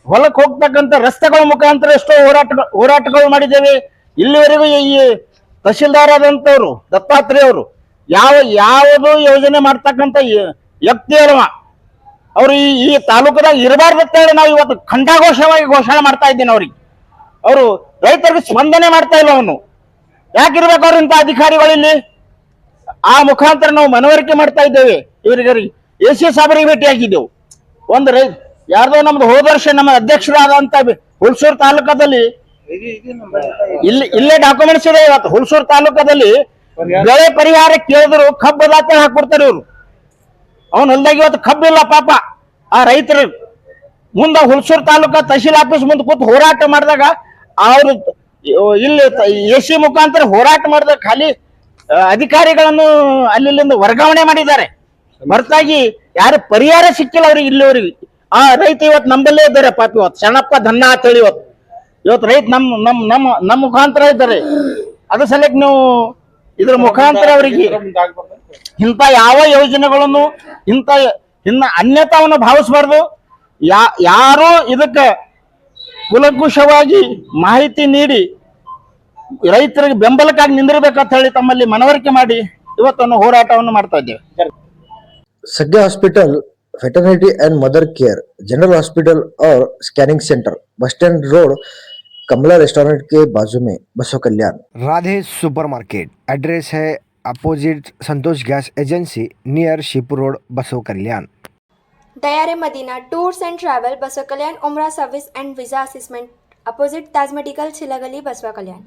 ಹೊಲಕ್ಕೆ ಹೋಗ್ತಕ್ಕಂಥ ರಸ್ತೆಗಳ ಮುಖಾಂತರ ಎಷ್ಟೋ ಹೋರಾಟಗಳು ಮಾಡಿದ್ದೇವೆ. ಇಲ್ಲಿವರೆಗೂ ಈ ತಹಶೀಲ್ದಾರ್ ಆದಂತವ್ರು ದತ್ತಾತ್ರೇಯ ಅವರು ಯಾವುದು ಯೋಜನೆ ಮಾಡ್ತಕ್ಕಂಥ ವ್ಯಕ್ತಿ ಅಲ್ವ. ಅವ್ರು ಈ ತಾಲೂಕದಾಗ ಇರಬಾರ್ದು ಹೇಳಿ ನಾವು ಇವತ್ತು ಖಂಡಾಘೋಷವಾಗಿ ಘೋಷಣೆ ಮಾಡ್ತಾ ಇದ್ದೇನೆ. ಅವ್ರಿಗೆ ಅವರು ರೈತರಿಗೆ ಸ್ಪಂದನೆ ಮಾಡ್ತಾ ಇಲ್ಲ. ಅವನು ಯಾಕಿರ್ಬೇಕು ಅವ್ರು ಇಂಥ ಅಧಿಕಾರಿಗಳಿಲ್ಲಿ? ಆ ಮುಖಾಂತರ ನಾವು ಮನವರಿಕೆ ಮಾಡ್ತಾ ಇದ್ದೇವೆ. ಇವರಿಗೆ AC ಸಾಬರಿಗೆ ಭೇಟಿ ಹಾಕಿದ್ದೆವು. ಒಂದು ಯಾರ್ದೋ ನಮ್ದು ಹೋದ ವರ್ಷ ನಮ್ಮ ಅಧ್ಯಕ್ಷರಾದಂತ ಹುಲ್ಸೂರು ತಾಲೂಕದಲ್ಲಿ ಇಲ್ಲೇ ಡಾಕ್ಯುಮೆಂಟ್ಸ್ ಇದೆ. ಇವತ್ತು ಹುಲ್ಸೂರು ತಾಲೂಕದಲ್ಲಿ ಬೆಳೆ ಪರಿಹಾರ ಕೇಳಿದ್ರು ಕಬ್ಬು ದಾಖಲೆ ಹಾಕೊಡ್ತಾರೆ ಇವರು. ಅವನ ಹೊಲ್ದಾಗ ಇವತ್ತು ಕಬ್ಬಿಲ್ಲ ಪಾಪ. ಆ ರೈತರು ಮುಂದೆ ಹುಲ್ಸೂರು ತಾಲೂಕ ತಹಶೀಲ್ ಆಫೀಸ್ ಮುಂದೆ ಕೂತು ಹೋರಾಟ ಮಾಡಿದಾಗ ಅವರು ಇಲ್ಲಿ AC ಮುಖಾಂತರ ಹೋರಾಟ ಮಾಡಿದಾಗ ಖಾಲಿ ಅಧಿಕಾರಿಗಳನ್ನು ಅಲ್ಲಿಂದ ವರ್ಗಾವಣೆ ಮಾಡಿದ್ದಾರೆ ಹೊರತಾಗಿ ಯಾರು ಪರಿಹಾರ ಸಿಕ್ಕಿಲ್ಲ ಅವ್ರಿಗೆ ಇಲ್ಲಿವರೆಗೆ. ಆ ರೈತ ಇವತ್ತು ನಮ್ಮಲ್ಲೇ ಇದ್ದಾರೆ ಪಾಪ. ಇವತ್ತು ಸಣ್ಣಪ್ಪ ದನ್ನ ಅಂತೇಳಿ ಇವತ್ತು ರೈತ ನಮ್ಮ ಮುಖಾಂತರ ಇದ್ದಾರೆ. ಅದ್ರ ಸಲಕ್ಕೆ ನೀವು ಇದ್ರ ಮುಖಾಂತರ ಅವರಿಗೆ ಇಂಥ ಯಾವ ಯೋಜನೆಗಳನ್ನು ಇನ್ನ ಅನ್ಯತಾವನ್ನು ಭಾವಿಸಬಾರ್ದು. ಯಾರು ಇದಕ್ಕೆ ಕುಲಂಕುಷವಾಗಿ ಮಾಹಿತಿ ನೀಡಿ ರೈತರಿಗೆ ಬೆಂಬಲಕ್ಕಾಗಿ ನಿಂದಿರಬೇಕಂತ ಹೇಳಿ ತಮ್ಮಲ್ಲಿ ಮನವರಿಕೆ ಮಾಡಿ ಇವತ್ತನ್ನು ಹೋರಾಟವನ್ನು ಮಾಡ್ತಾ ಇದ್ದೇವೆ. सग्गे hospital, veterinary and mother care, general hospital और scanning centre, bus stand road, Kamala restaurant के बाजू में, बसव कल्याण। राधे सुपरमार्केट, एड्रेस है opposite Santosh gas agency, near Shivpur road, Basava Kalyan. Dayare Madina tours and travel, Basava Kalyan, उमरा service and visa assistance, opposite Taj medical, छिलागली, बसव कल्याण।